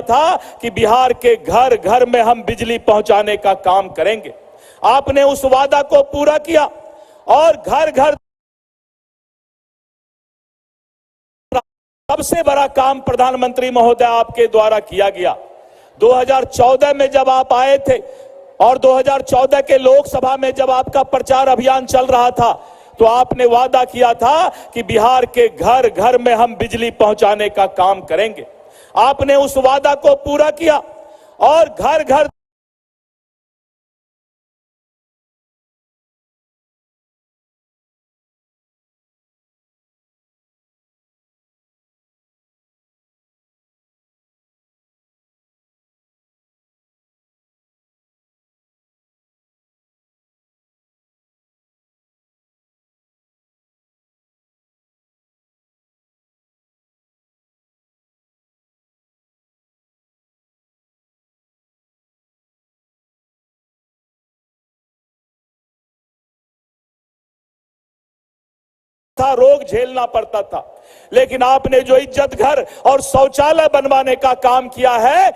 था कि बिहार के घर घर में हम बिजली पहुंचाने का काम करेंगे। आपने उस वादा को पूरा किया और घर घर सबसे बड़ा काम प्रधानमंत्री महोदय आपके द्वारा किया गया। 2014 में जब आप आए थे और 2014 के लोकसभा में जब आपका प्रचार अभियान चल रहा था तो आपने वादा किया था कि बिहार के घर घर में हम बिजली पहुंचाने का काम करेंगे। आपने उस वादा को पूरा किया और घर घर था, रोग झेलना पड़ता था, लेकिन आपने जो इज्जत घर और शौचालय बनवाने का काम किया है,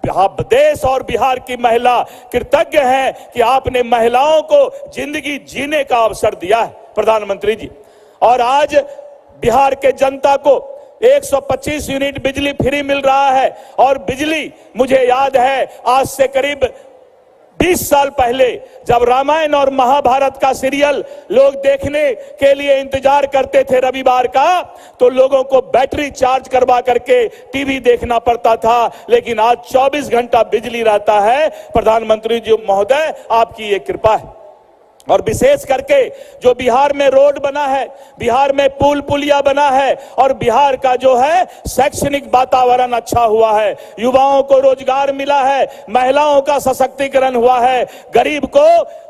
देश और बिहार की महिला कृतज्ञ है कि आपने महिलाओं को जिंदगी जीने का अवसर दिया है प्रधानमंत्री जी। और आज बिहार के जनता को 125 यूनिट बिजली फ्री मिल रहा है। और बिजली, मुझे याद है आज से करीब 20 साल पहले जब रामायण और महाभारत का सीरियल लोग देखने के लिए इंतजार करते थे रविवार का, तो लोगों को बैटरी चार्ज करवा करके टीवी देखना पड़ता था, लेकिन आज 24 घंटा बिजली रहता है। प्रधानमंत्री जी महोदय, आपकी ये कृपा है। और विशेष करके जो बिहार में रोड बना है, बिहार में पुल पुलिया बना है और बिहार का जो है शैक्षणिक वातावरण अच्छा हुआ है, युवाओं को रोजगार मिला है, महिलाओं का सशक्तिकरण हुआ है, गरीब को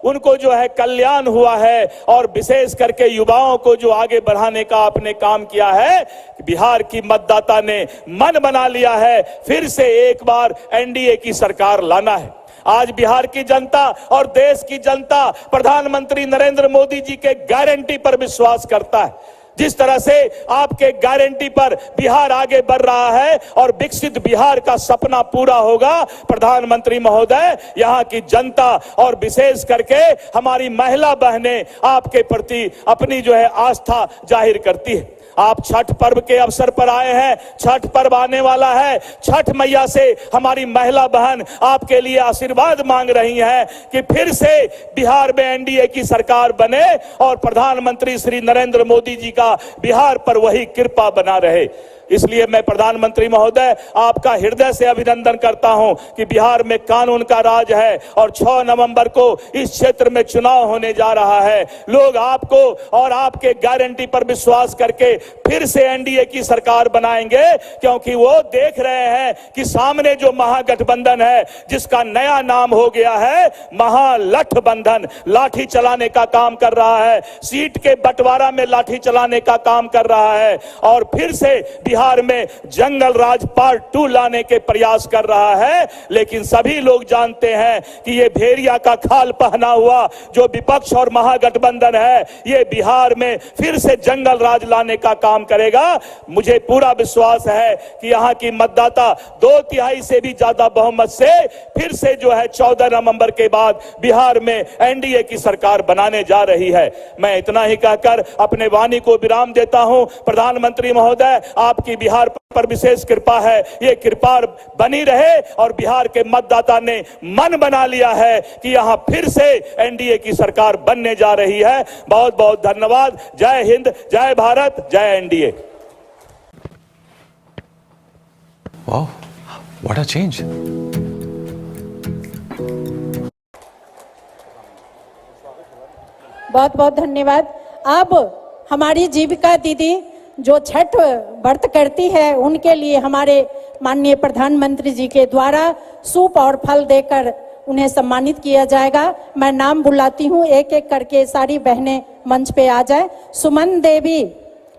उनको जो है कल्याण हुआ है, और विशेष करके युवाओं को जो आगे बढ़ाने का आपने काम किया है, बिहार की मतदाता ने मन बना लिया है फिर से एक बार एनडीए की सरकार लाना है। आज बिहार की जनता और देश की जनता प्रधानमंत्री नरेंद्र मोदी जी के गारंटी पर विश्वास करता है। जिस तरह से आपके गारंटी पर बिहार आगे बढ़ रहा है और विकसित बिहार का सपना पूरा होगा, प्रधानमंत्री महोदय, यहाँ की जनता और विशेष करके हमारी महिला बहनें आपके प्रति अपनी जो है आस्था जाहिर करती है। आप छठ पर्व के अवसर पर आए हैं, छठ पर्व आने वाला है, छठ मैया से हमारी महिला बहन आपके लिए आशीर्वाद मांग रही हैं कि फिर से बिहार में एनडीए की सरकार बने और प्रधानमंत्री श्री नरेंद्र मोदी जी का बिहार पर वही कृपा बना रहे। इसलिए मैं प्रधानमंत्री महोदय आपका हृदय से अभिनंदन करता हूं कि बिहार में कानून का राज है और 6 नवंबर को इस क्षेत्र में चुनाव होने जा रहा है। लोग आपको और आपके गारंटी पर विश्वास करके फिर से एनडीए की सरकार बनाएंगे, क्योंकि वो देख रहे हैं कि सामने जो महागठबंधन है, जिसका नया नाम हो गया है महालठबंधन, लाठी चलाने का काम कर रहा है, सीट के बंटवारा में लाठी चलाने का काम कर रहा है और फिर से बिहार में जंगल राज पार्ट 2 लाने के प्रयास कर रहा है। लेकिन सभी लोग जानते हैं कि ये भेड़िया का खाल पहना हुआ जो विपक्ष और महागठबंधन है, ये बिहार में फिर से जंगल राज लाने का काम करेगा। मुझे पूरा विश्वास है कि यहाँ की मतदाता 2/3 से भी ज्यादा बहुमत से फिर से जो है 14 नवंबर के बाद बिहार में एनडीए की सरकार बनाने जा रही है। मैं इतना ही कहकर अपने वाणी को विराम देता हूं। प्रधानमंत्री महोदय, आपकी बिहार पर विशेष कृपा है, ये कृपा बनी रहे और बिहार के मतदाता ने मन बना लिया है कि यहां फिर से एनडीए की सरकार बनने जा रही है। बहुत बहुत धन्यवाद। जय हिंद, जय भारत, जय एनडीए। वाह, व्हाट अ चेंज। बहुत बहुत धन्यवाद। अब हमारी जीविका दीदी जो छठ व्रत करती है, उनके लिए हमारे माननीय प्रधानमंत्री जी के द्वारा सूप और फल देकर उन्हें सम्मानित किया जाएगा। मैं नाम बुलाती हूँ, एक एक करके सारी बहनें मंच पे आ जाए। सुमन देवी,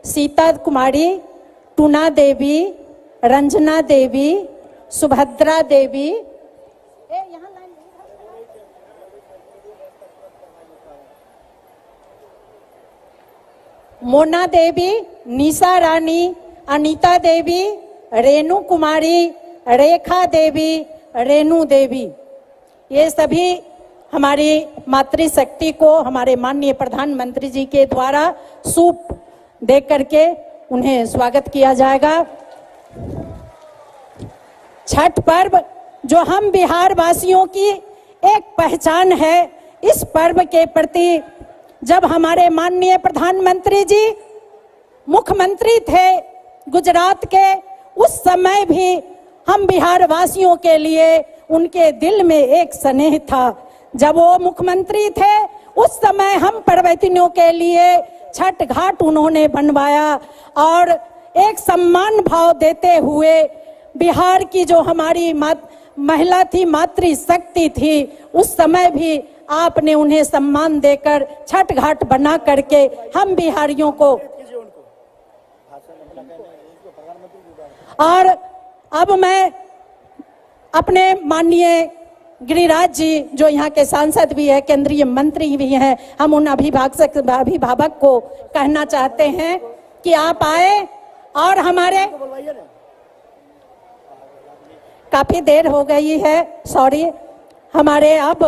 सीता कुमारी, टूना देवी, रंजना देवी, सुभद्रा देवी, मोना देवी, निशा रानी, अनीता देवी, रेणु कुमारी, रेखा देवी, रेणु देवी, ये सभी हमारी मातृशक्ति को हमारे माननीय प्रधानमंत्री जी के द्वारा सूप दे करके उन्हें स्वागत किया जाएगा। छठ पर्व जो हम बिहार वासियों की एक पहचान है, इस पर्व के प्रति जब हमारे माननीय प्रधानमंत्री जी मुख्यमंत्री थे गुजरात के, उस समय भी हम बिहार वासियों के लिए उनके दिल में एक स्नेह था। जब वो मुख्यमंत्री थे उस समय हम पर्वतियों के लिए छठ घाट उन्होंने बनवाया और एक सम्मान भाव देते हुए बिहार की जो हमारी महिला थी, मातृशक्ति थी, उस समय भी आपने उन्हें सम्मान देकर छठ घाट बना करके हम बिहारियों को। और अब मैं अपने माननीय गिरिराज जी जो यहाँ के सांसद भी है, केंद्रीय मंत्री भी हैं, हम उन अभिभावक को कहना चाहते हैं कि आप आए और हमारे काफी देर हो गई है, सॉरी, हमारे अब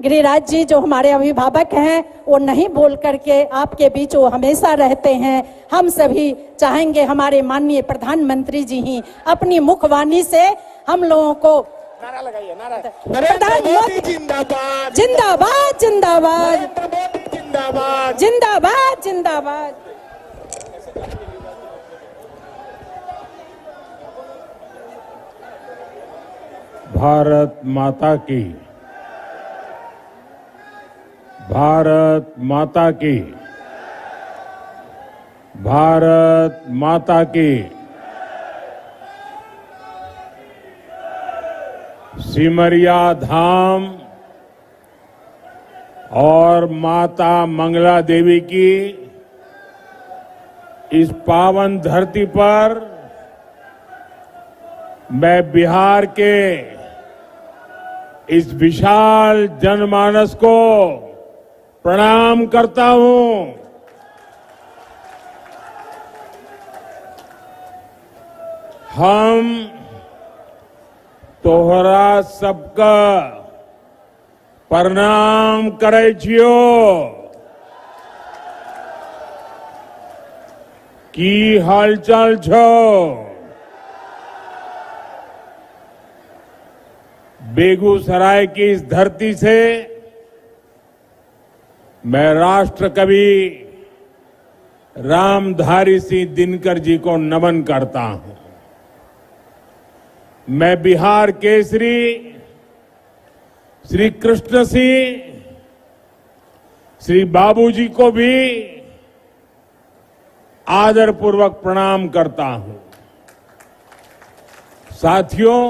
गिरिराज जी जो हमारे अभिभावक हैं वो नहीं बोल करके आपके बीच वो हमेशा रहते हैं। हम सभी चाहेंगे हमारे माननीय प्रधानमंत्री जी ही अपनी मुखवाणी से हम लोगों को नारा लगाइए, नारा। प्रधानमंत्री जिंदाबाद, जिंदाबाद, जिंदाबाद, जिंदाबाद, जिंदाबाद, जिंदाबाद। भारत माता की, भारत माता की, भारत माता की। सिमरिया धाम और माता मंगला देवी की इस पावन धरती पर मैं बिहार के इस विशाल जनमानस को प्रणाम करता हूं। हम तोहरा सबका प्रणाम करे छियो। की हालचाल छो? बेगूसराय की इस धरती से मैं राष्ट्र कवि रामधारी सिंह दिनकर जी को नमन करता हूं। मैं बिहार केसरी श्री कृष्ण सिंह, श्री बाबूजी को भी आदरपूर्वक प्रणाम करता हूं। साथियों,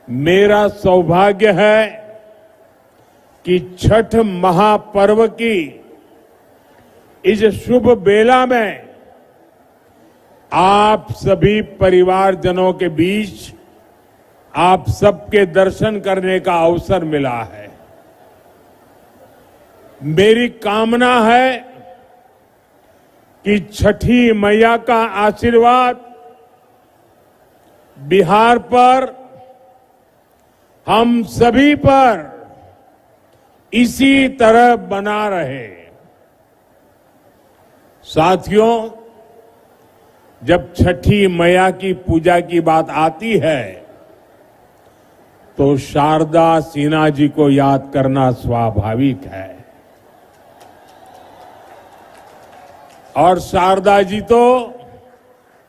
मेरा सौभाग्य है कि छठ महापर्व की इस शुभ बेला में आप सभी परिवारजनों के बीच आप सबके दर्शन करने का अवसर मिला है। मेरी कामना है कि छठी मैया का आशीर्वाद बिहार पर, हम सभी पर इसी तरह बना रहे। साथियों, जब छठी मैया की पूजा की बात आती है तो शारदा सिन्हा जी को याद करना स्वाभाविक है। और शारदा जी तो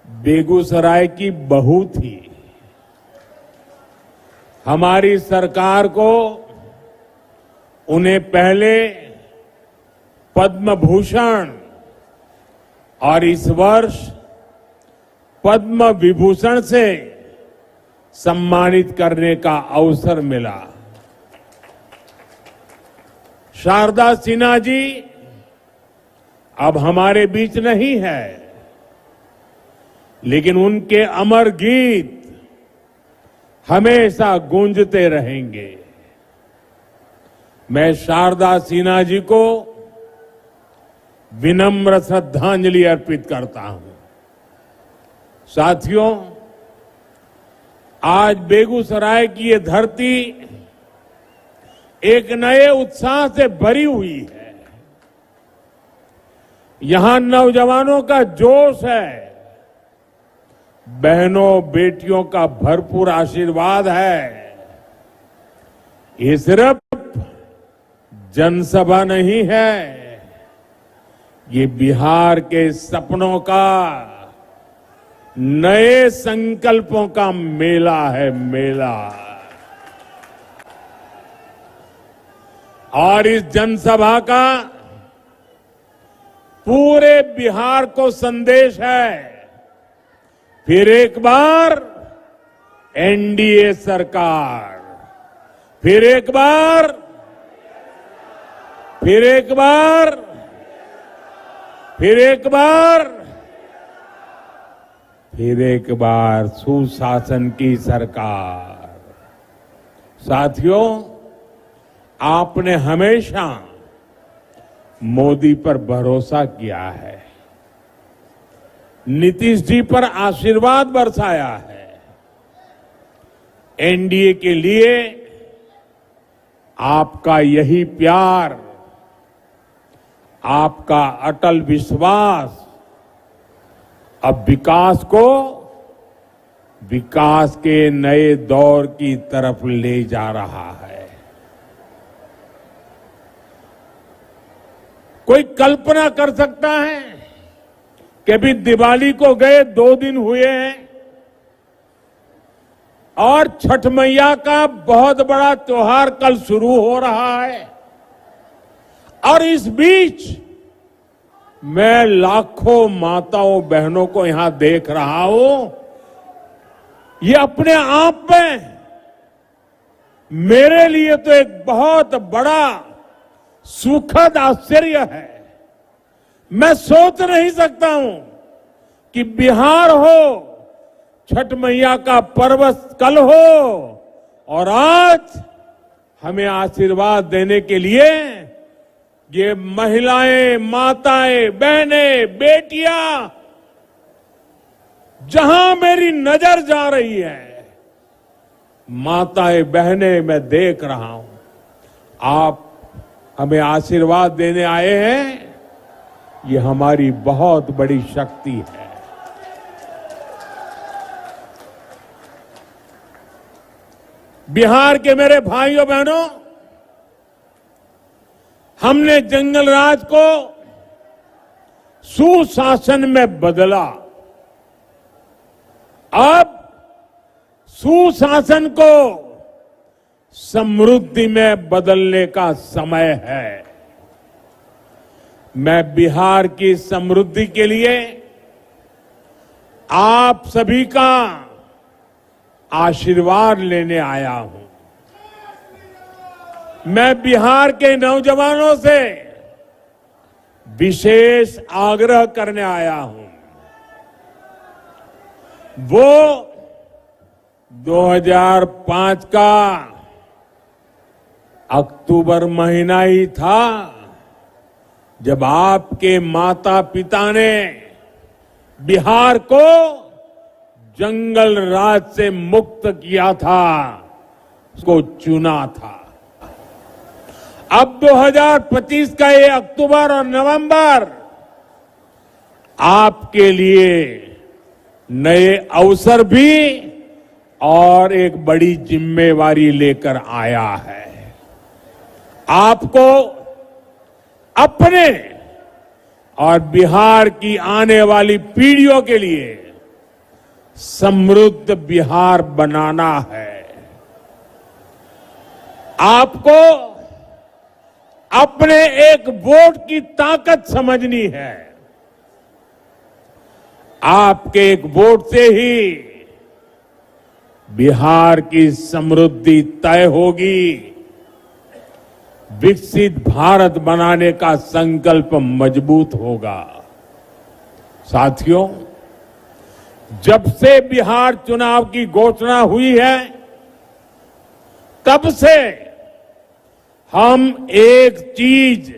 बेगूसराय की बहू थी। हमारी सरकार को उन्हें पहले पद्म भूषण और इस वर्ष पद्म विभूषण से सम्मानित करने का अवसर मिला। शारदा सिन्हा जी अब हमारे बीच नहीं है, लेकिन उनके अमर गीत हमेशा गूंजते रहेंगे। मैं शारदा सिन्हा जी को विनम्र श्रद्धांजलि अर्पित करता हूं। साथियों, आज बेगूसराय की ये धरती एक नए उत्साह से भरी हुई है। यहां नौजवानों का जोश है, बहनों बेटियों का भरपूर आशीर्वाद है। ये सिर्फ जनसभा नहीं है, ये बिहार के सपनों का, नए संकल्पों का मेला है, मेला। और इस जनसभा का पूरे बिहार को संदेश है, फिर एक बार एनडीए सरकार, फिर एक बार, फिर एक बार, फिर एक बार, फिर एक बार सुशासन की सरकार। साथियों, आपने हमेशा मोदी पर भरोसा किया है, नीतीश जी पर आशीर्वाद बरसाया है। एनडीए के लिए आपका यही प्यार, आपका अटल विश्वास अब विकास को, विकास के नए दौर की तरफ ले जा रहा है। कोई कल्पना कर सकता है कि अभी दिवाली को गए 2 दिन हुए हैं और छठ मैया का बहुत बड़ा त्योहार कल शुरू हो रहा है, और इस बीच मैं लाखों माताओं बहनों को यहां देख रहा हूं। ये अपने आप में मेरे लिए तो एक बहुत बड़ा सुखद आश्चर्य है। मैं सोच नहीं सकता हूं कि बिहार हो, छठ मैया का पर्व कल हो, और आज हमें आशीर्वाद देने के लिए ये महिलाएं, माताएं, बहनें, बेटियां, जहां मेरी नजर जा रही है, माताएं बहनें मैं देख रहा हूं। आप हमें आशीर्वाद देने आए हैं, ये हमारी बहुत बड़ी शक्ति है। बिहार के मेरे भाइयों बहनों, हमने जंगल राज को सुशासन में बदला। अब सुशासन को समृद्धि में बदलने का समय है। मैं बिहार की समृद्धि के लिए आप सभी का आशीर्वाद लेने आया हूं। मैं बिहार के नौजवानों से विशेष आग्रह करने आया हूं। वो 2005 का अक्टूबर महीना ही था जब आपके माता पिता ने बिहार को जंगल राज से मुक्त किया था, उसको चुना था। अब 2025 का ये अक्टूबर और नवंबर आपके लिए नए अवसर भी और एक बड़ी जिम्मेवारी लेकर आया है। आपको अपने और बिहार की आने वाली पीढ़ियों के लिए समृद्ध बिहार बनाना है। आपको अपने एक वोट की ताकत समझनी है। आपके एक वोट से ही बिहार की समृद्धि तय होगी, विकसित भारत बनाने का संकल्प मजबूत होगा। साथियों, जब से बिहार चुनाव की घोषणा हुई है, तब से हम एक चीज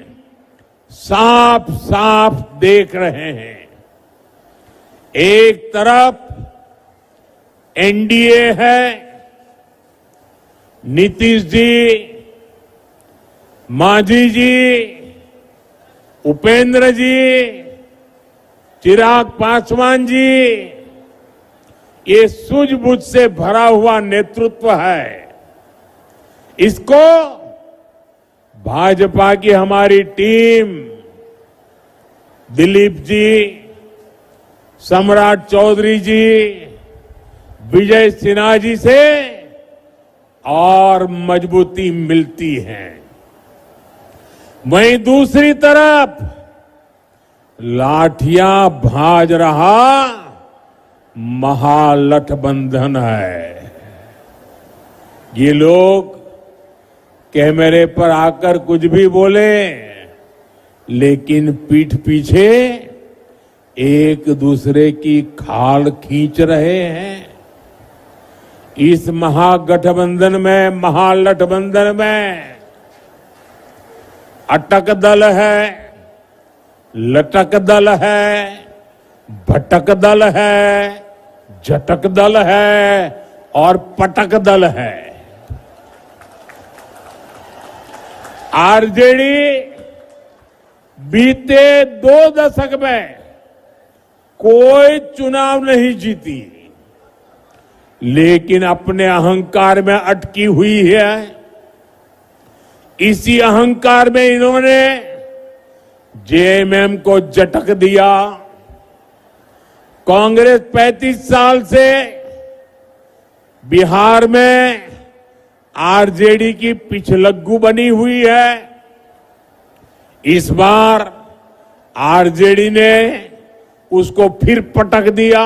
साफ साफ देख रहे हैं। एक तरफ एनडीए है, नीतीश जी, मांझी जी, उपेंद्र जी, चिराग पासवान जी, ये सूझबूझ से भरा हुआ नेतृत्व है। इसको भाजपा की हमारी टीम, दिलीप जी, सम्राट चौधरी जी, विजय सिन्हा जी से और मजबूती मिलती है। वहीं दूसरी तरफ लाठियां भाज रहा महागठबंधन है। ये लोग कैमरे पर आकर कुछ भी बोले, लेकिन पीठ पीछे एक दूसरे की खाल खींच रहे हैं। इस महागठबंधन में अटक दल है, लटक दल है, भटक दल है, झटक दल है और पटक दल है। आरजेडी बीते 2 दशक में कोई चुनाव नहीं जीती, लेकिन अपने अहंकार में अटकी हुई है। इसी अहंकार में इन्होंने जेएमएम को झटक दिया। कांग्रेस 35 साल से बिहार में आरजेडी की पिछलग्गू बनी हुई है। इस बार आरजेडी ने उसको फिर पटक दिया।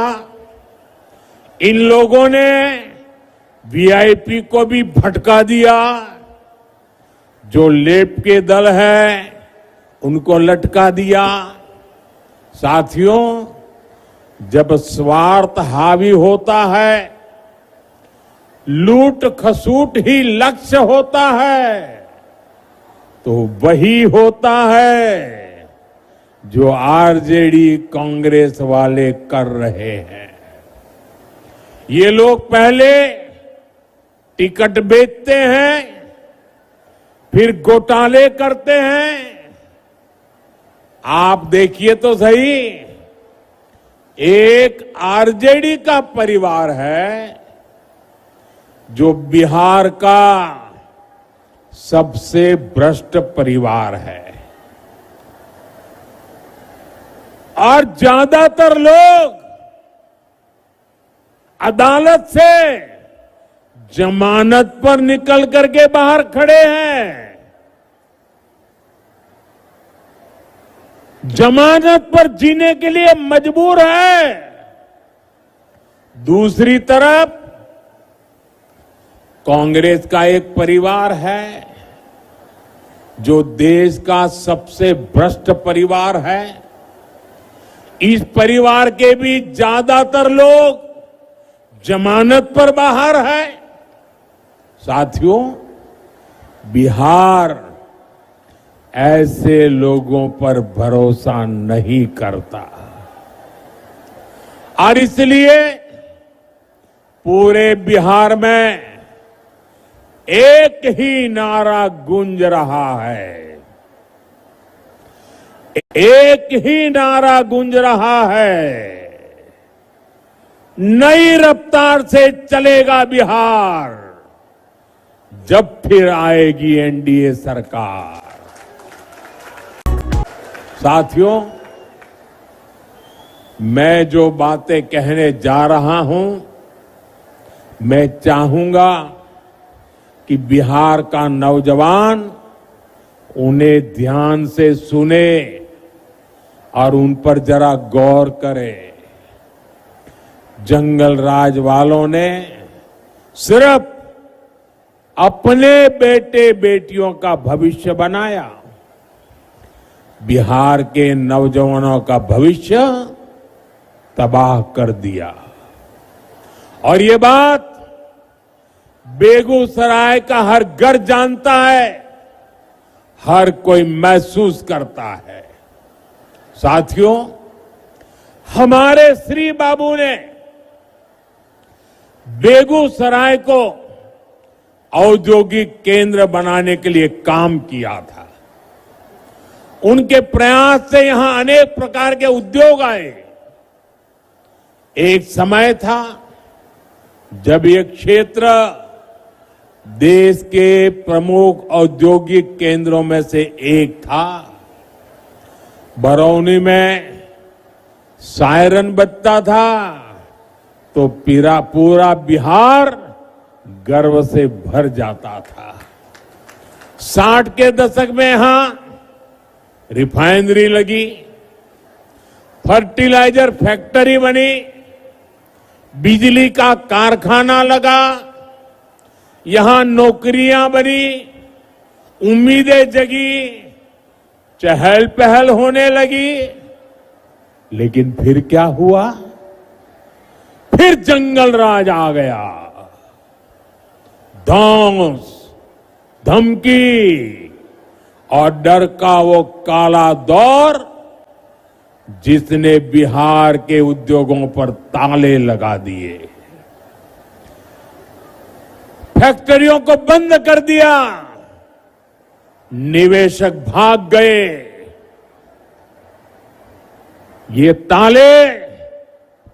इन लोगों ने वीआईपी को भी भटका दिया। जो लेप के दल है उनको लटका दिया। साथियों, जब स्वार्थ हावी होता है, लूट खसूट ही लक्ष्य होता है, तो वही होता है जो आरजेडी कांग्रेस वाले कर रहे हैं। ये लोग पहले टिकट बेचते हैं, फिर घोटाले करते हैं। आप देखिए तो सही, एक आरजेडी का परिवार है जो बिहार का सबसे भ्रष्ट परिवार है, और ज्यादातर लोग अदालत से जमानत पर निकल करके बाहर खड़े हैं। जमानत पर जीने के लिए मजबूर है। दूसरी तरफ कांग्रेस का एक परिवार है जो देश का सबसे भ्रष्ट परिवार है। इस परिवार के भी ज्यादातर लोग जमानत पर बाहर है। साथियों, बिहार ऐसे लोगों पर भरोसा नहीं करता, और इसलिए पूरे बिहार में एक ही नारा गूंज रहा है, एक ही नारा गूंज रहा है, नई रफ्तार से चलेगा बिहार जब फिर आएगी एनडीए सरकार। साथियों, मैं जो बातें कहने जा रहा हूं, मैं चाहूंगा कि बिहार का नौजवान उन्हें ध्यान से सुने और उन पर जरा गौर करे। जंगल राज वालों ने सिर्फ अपने बेटे बेटियों का भविष्य बनाया, बिहार के नौजवानों का भविष्य तबाह कर दिया। और ये बात बेगूसराय का हर घर जानता है, हर कोई महसूस करता है। साथियों, हमारे श्री बाबू ने बेगूसराय को औद्योगिक केंद्र बनाने के लिए काम किया था। उनके प्रयास से यहां अनेक प्रकार के उद्योग आए। एक समय था जब ये क्षेत्र देश के प्रमुख औद्योगिक केंद्रों में से एक था। बरौनी में सायरन बजता था तो पूरा बिहार गर्व से भर जाता था। 60 के दशक में यहां रिफाइनरी लगी, फर्टिलाइजर फैक्ट्री बनी, बिजली का कारखाना लगा, यहां नौकरियां बनी, उम्मीदें जगी, चहल पहल होने लगी। लेकिन फिर क्या हुआ? फिर जंगल राज आ गया। धौंस, धमकी और डर का वो काला दौर जिसने बिहार के उद्योगों पर ताले लगा दिए, फैक्ट्रियों को बंद कर दिया, निवेशक भाग गए। ये ताले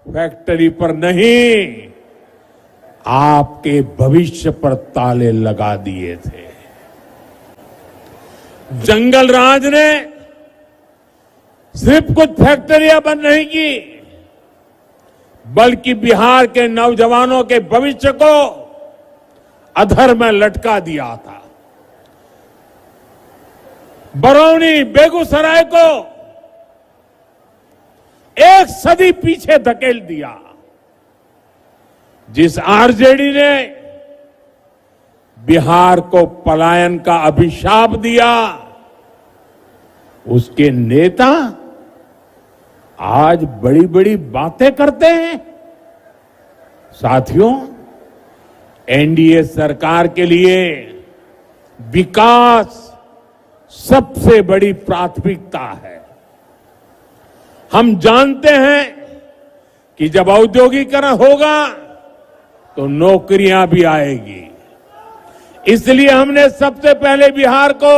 फैक्ट्री पर नहीं, आपके भविष्य पर ताले लगा दिए थे। जंगल राज ने सिर्फ कुछ फैक्ट्रियां बंद नहीं की, बल्कि बिहार के नौजवानों के भविष्य को अधर में लटका दिया था। बरौनी, बेगूसराय को एक सदी पीछे धकेल दिया। जिस आरजेडी ने बिहार को पलायन का अभिशाप दिया, उसके नेता आज बड़ी बड़ी बातें करते हैं। साथियों, एनडीए सरकार के लिए विकास सबसे बड़ी प्राथमिकता है। हम जानते हैं कि जब औद्योगिकरण होगा तो नौकरियां भी आएगी। इसलिए हमने सबसे पहले बिहार को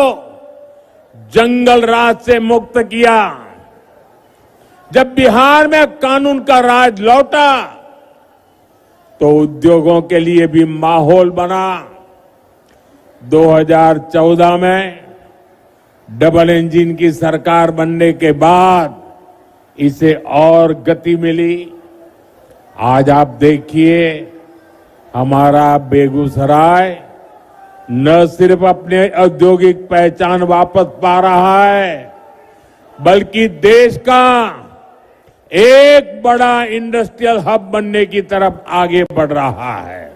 जंगल राज से मुक्त किया। जब बिहार में कानून का राज लौटा तो उद्योगों के लिए भी माहौल बना। 2014 में डबल इंजन की सरकार बनने के बाद इसे और गति मिली। आज आप देखिए, हमारा बेगूसराय न सिर्फ अपने औद्योगिक पहचान वापस पा रहा है, बल्कि देश का एक बड़ा इंडस्ट्रियल हब बनने की तरफ आगे बढ़ रहा है।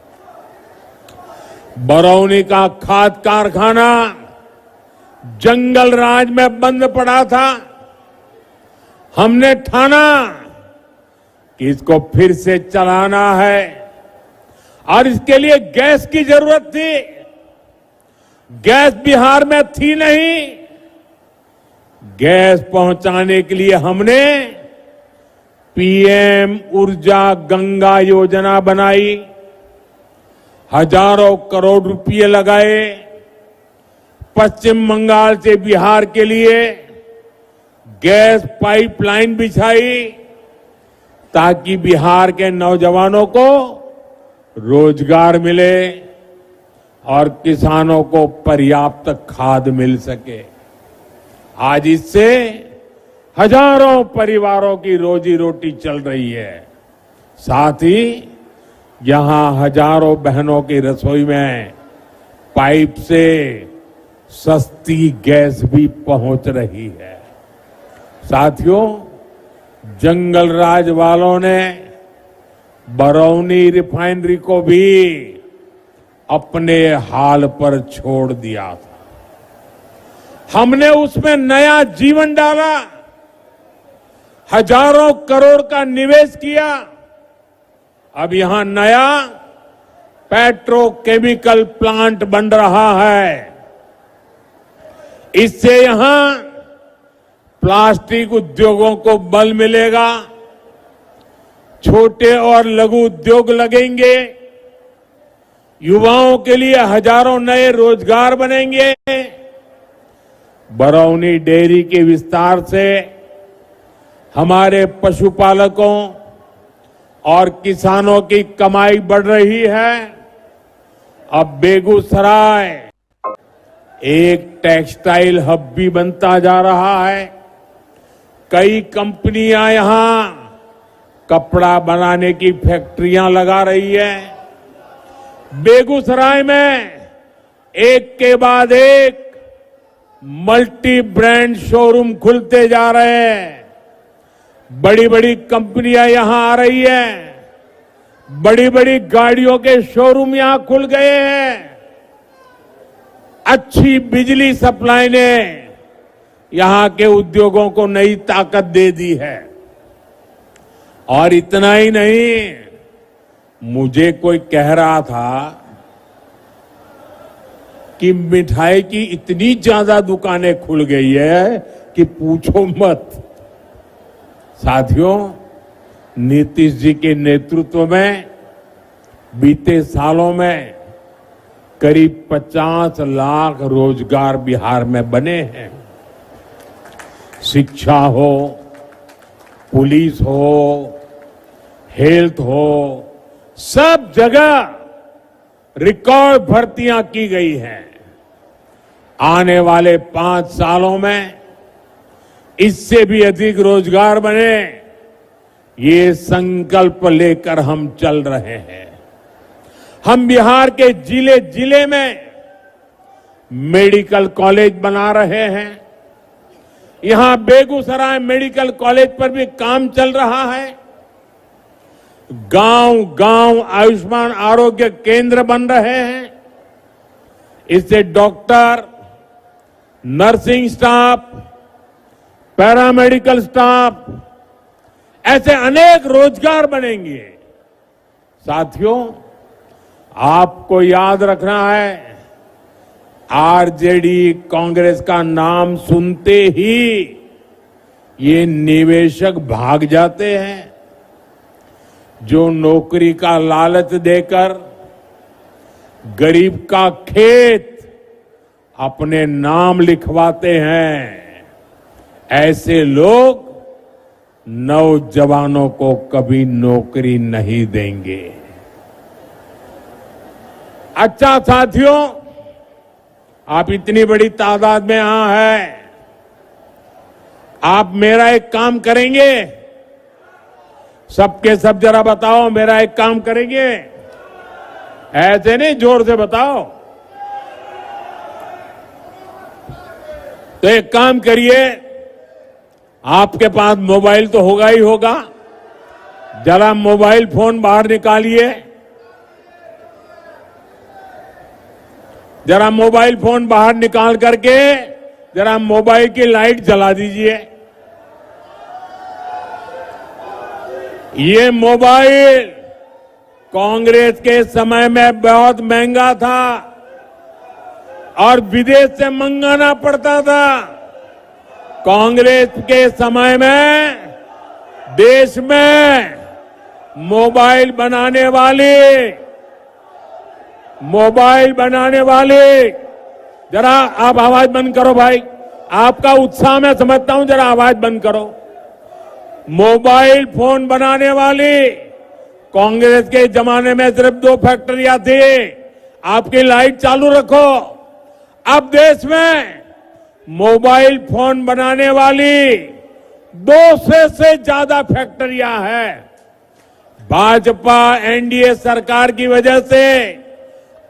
बरौनी का खाद कारखाना जंगल राज में बंद पड़ा था। हमने ठाना कि इसको फिर से चलाना है और इसके लिए गैस की जरूरत थी। गैस बिहार में थी नहीं। गैस पहुंचाने के लिए हमने पीएम ऊर्जा गंगा योजना बनाई, हजारों करोड़ रुपए लगाए। पश्चिम बंगाल से बिहार के लिए गैस पाइपलाइन बिछाई ताकि बिहार के नौजवानों को रोजगार मिले और किसानों को पर्याप्त खाद मिल सके। आज इससे हजारों परिवारों की रोजी रोटी चल रही है। साथ ही यहां हजारों बहनों की रसोई में पाइप से सस्ती गैस भी पहुंच रही है। साथियों, जंगल राज वालों ने बरौनी रिफाइनरी को भी अपने हाल पर छोड़ दिया था। हमने उसमें नया जीवन डाला, हजारों करोड़ का निवेश किया। अब यहां नया पेट्रोकेमिकल प्लांट बन रहा है। इससे यहां प्लास्टिक उद्योगों को बल मिलेगा, छोटे और लघु उद्योग लगेंगे, युवाओं के लिए हजारों नए रोजगार बनेंगे। बरौनी डेयरी के विस्तार से हमारे पशुपालकों और किसानों की कमाई बढ़ रही है। अब बेगूसराय एक टेक्सटाइल हब भी बनता जा रहा है। कई कंपनियां यहां कपड़ा बनाने की फैक्ट्रियां लगा रही है। बेगूसराय में एक के बाद एक मल्टी ब्रांड शोरूम खुलते जा रहे हैं। बड़ी बड़ी कंपनियां यहां आ रही हैं। बड़ी बड़ी गाड़ियों के शोरूम यहां खुल गए हैं। अच्छी बिजली सप्लाई ने यहां के उद्योगों को नई ताकत दे दी है। और इतना ही नहीं, मुझे कोई कह रहा था कि मिठाई की इतनी ज्यादा दुकानें खुल गई है कि पूछो मत। साथियों, नीतीश जी के नेतृत्व में बीते सालों में करीब 50 लाख रोजगार बिहार में बने हैं। शिक्षा हो, पुलिस हो, हेल्थ हो, सब जगह रिकॉर्ड भर्तियां की गई हैं। आने वाले 5 सालों में इससे भी अधिक रोजगार बने, ये संकल्प लेकर हम चल रहे हैं। हम बिहार के जिले जिले में मेडिकल कॉलेज बना रहे हैं। यहां बेगूसराय मेडिकल कॉलेज पर भी काम चल रहा है। गांव गांव आयुष्मान आरोग्य केंद्र बन रहे हैं। इससे doctor, nursing staff, paramedical staff, ऐसे अनेक रोजगार बनेंगे। साथियों, आपको याद रखना है, आरजेडी कांग्रेस का नाम सुनते ही ये निवेशक भाग जाते हैं। जो नौकरी का लालच देकर गरीब का खेत अपने नाम लिखवाते हैं, ऐसे लोग नौजवानों को कभी नौकरी नहीं देंगे। अच्छा साथियों, आप इतनी बड़ी तादाद में यहां हैं, आप मेरा एक काम करेंगे? सबके सब जरा बताओ, मेरा एक काम करेंगे? ऐसे नहीं, जोर से बताओ। तो एक काम करिए, आपके पास मोबाइल तो होगा ही होगा, जरा मोबाइल फोन बाहर निकालिए। जरा मोबाइल फोन बाहर निकाल करके जरा मोबाइल की लाइट जला दीजिए। ये मोबाइल कांग्रेस के समय में बहुत महंगा था और विदेश से मंगाना पड़ता था। कांग्रेस के समय में देश में मोबाइल बनाने वाले, जरा आप आवाज बंद करो भाई, आपका उत्साह मैं समझता हूं, जरा आवाज बंद करो। मोबाइल फोन बनाने वाली कांग्रेस के जमाने में सिर्फ 2 फैक्ट्रियां थी। आपकी लाइट चालू रखो। अब देश में मोबाइल फोन बनाने वाली 200 से ज्यादा फैक्ट्रियां हैं। भाजपा एनडीए सरकार की वजह से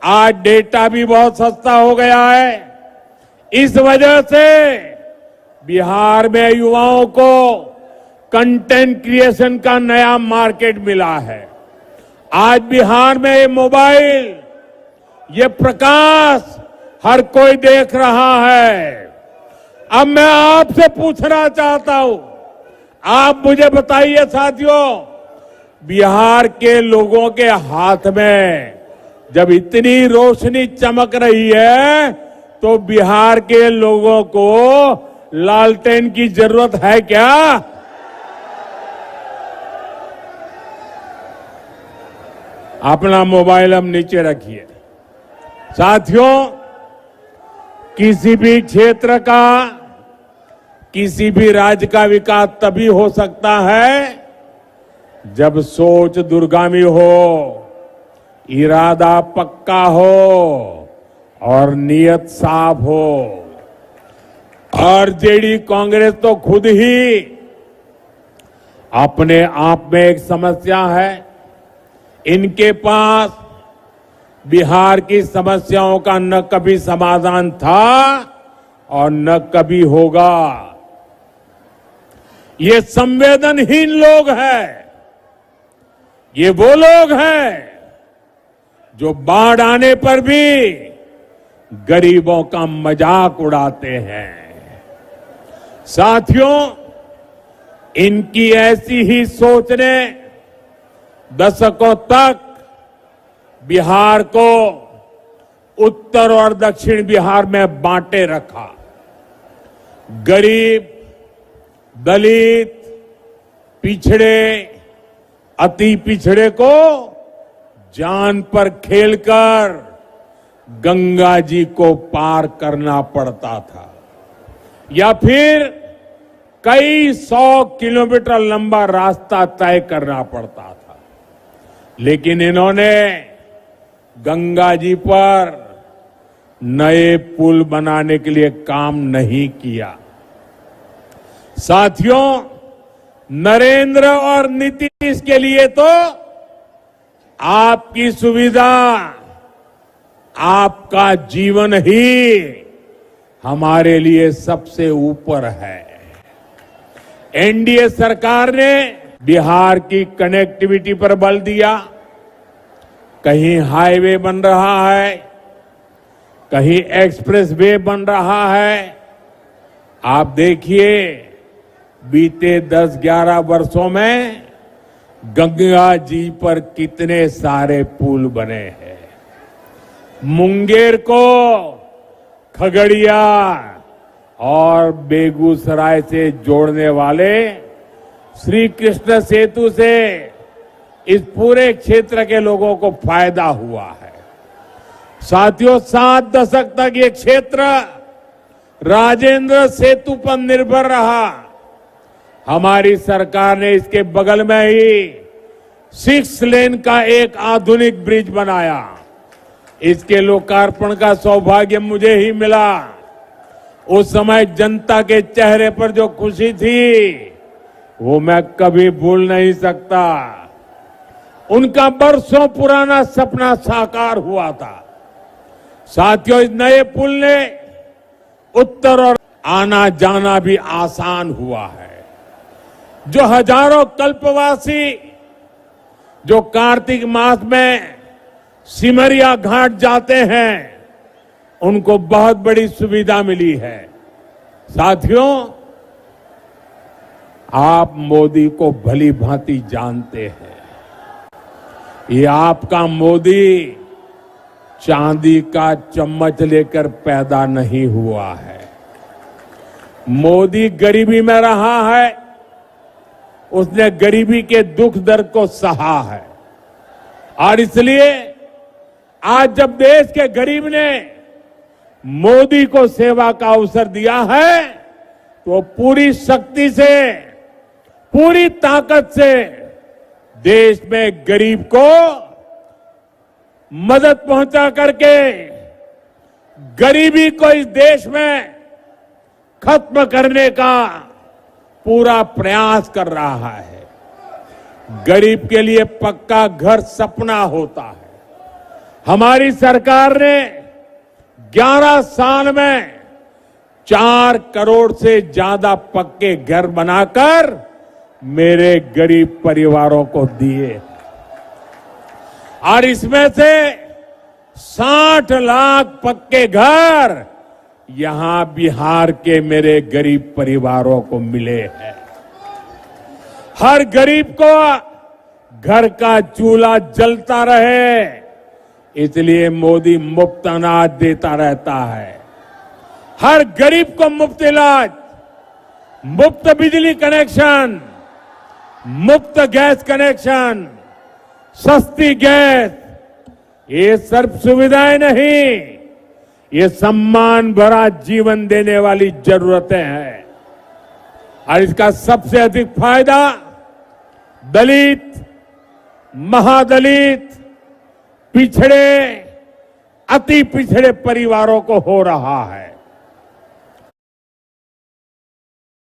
आज डेटा भी बहुत सस्ता हो गया है। इस वजह से बिहार में युवाओं को कंटेंट क्रिएशन का नया मार्केट मिला है। आज बिहार में ये मोबाइल, ये प्रकाश हर कोई देख रहा है। अब मैं आपसे पूछना चाहता हूं, आप मुझे बताइए साथियों, बिहार के लोगों के हाथ में जब इतनी रोशनी चमक रही है तो बिहार के लोगों को लालटेन की जरूरत है क्या? अपना मोबाइल हम नीचे रखिए। साथियों, किसी भी क्षेत्र का, किसी भी राज्य का विकास तभी हो सकता है जब सोच दूरगामी हो, इरादा पक्का हो और नियत साफ हो। आरजेडी कांग्रेस तो खुद ही अपने आप में एक समस्या है। इनके पास बिहार की समस्याओं का न कभी समाधान था और न कभी होगा। ये संवेदनहीन लोग हैं। ये वो लोग हैं जो बाढ़ आने पर भी गरीबों का मजाक उड़ाते हैं। साथियों, इनकी ऐसी ही सोच ने दशकों तक बिहार को उत्तर और दक्षिण बिहार में बांटे रखा। गरीब, दलित, पिछड़े, अति पिछड़े को जान पर खेलकर गंगा जी को पार करना पड़ता था या फिर कई 100 किलोमीटर लंबा रास्ता तय करना पड़ता था। लेकिन इन्होंने गंगा जी पर नए पुल बनाने के लिए काम नहीं किया। साथियों, नरेंद्र और नीतीश के लिए तो आपकी सुविधा, आपका जीवन ही हमारे लिए सबसे ऊपर है। एनडीए सरकार ने बिहार की कनेक्टिविटी पर बल दिया। कहीं हाईवे बन रहा है, कहीं एक्सप्रेस वे बन रहा है। आप देखिए, बीते 10-11 वर्षों में गंगा जी पर कितने सारे पुल बने हैं। मुंगेर को खगड़िया और बेगूसराय से जोड़ने वाले श्री कृष्ण सेतु से इस पूरे क्षेत्र के लोगों को फायदा हुआ है। साथियों, 7 दशक तक ये क्षेत्र राजेंद्र सेतु पर निर्भर रहा। हमारी सरकार ने इसके बगल में ही 6 लेन का एक आधुनिक ब्रिज बनाया। इसके लोकार्पण का सौभाग्य मुझे ही मिला। उस समय जनता के चेहरे पर जो खुशी थी वो मैं कभी भूल नहीं सकता। उनका बरसों पुराना सपना साकार हुआ था। साथियों, इस नए पुल ने उत्तर और आना जाना भी आसान हुआ है। जो हजारों कल्पवासी जो कार्तिक मास में सिमरिया घाट जाते हैं, उनको बहुत बड़ी सुविधा मिली है। साथियों, आप मोदी को भली भांति जानते हैं। ये आपका मोदी चांदी का चम्मच लेकर पैदा नहीं हुआ है। मोदी गरीबी में रहा है। उसने गरीबी के दुख दर्द को सहा है और इसलिए आज जब देश के गरीब ने मोदी को सेवा का अवसर दिया है तो वो पूरी शक्ति से, पूरी ताकत से देश में गरीब को मदद पहुंचा करके गरीबी को इस देश में खत्म करने का पूरा प्रयास कर रहा है। गरीब के लिए पक्का घर सपना होता है। हमारी सरकार ने 11 साल में 4 करोड़ से ज्यादा पक्के घर बनाकर मेरे गरीब परिवारों को दिए और इसमें से 60 लाख पक्के घर यहां बिहार के मेरे गरीब परिवारों को मिले हैं। हर गरीब को घर का चूल्हा जलता रहे, इसलिए मोदी मुफ्त अनाज देता रहता है। हर गरीब को मुफ्त इलाज, मुफ्त बिजली कनेक्शन, मुफ्त गैस कनेक्शन, सस्ती गैस, ये सब सुविधाएं नहीं, ये सम्मान भरा जीवन देने वाली जरूरतें हैं और इसका सबसे अधिक फायदा दलित, महादलित, पिछड़े, अति पिछड़े परिवारों को हो रहा है।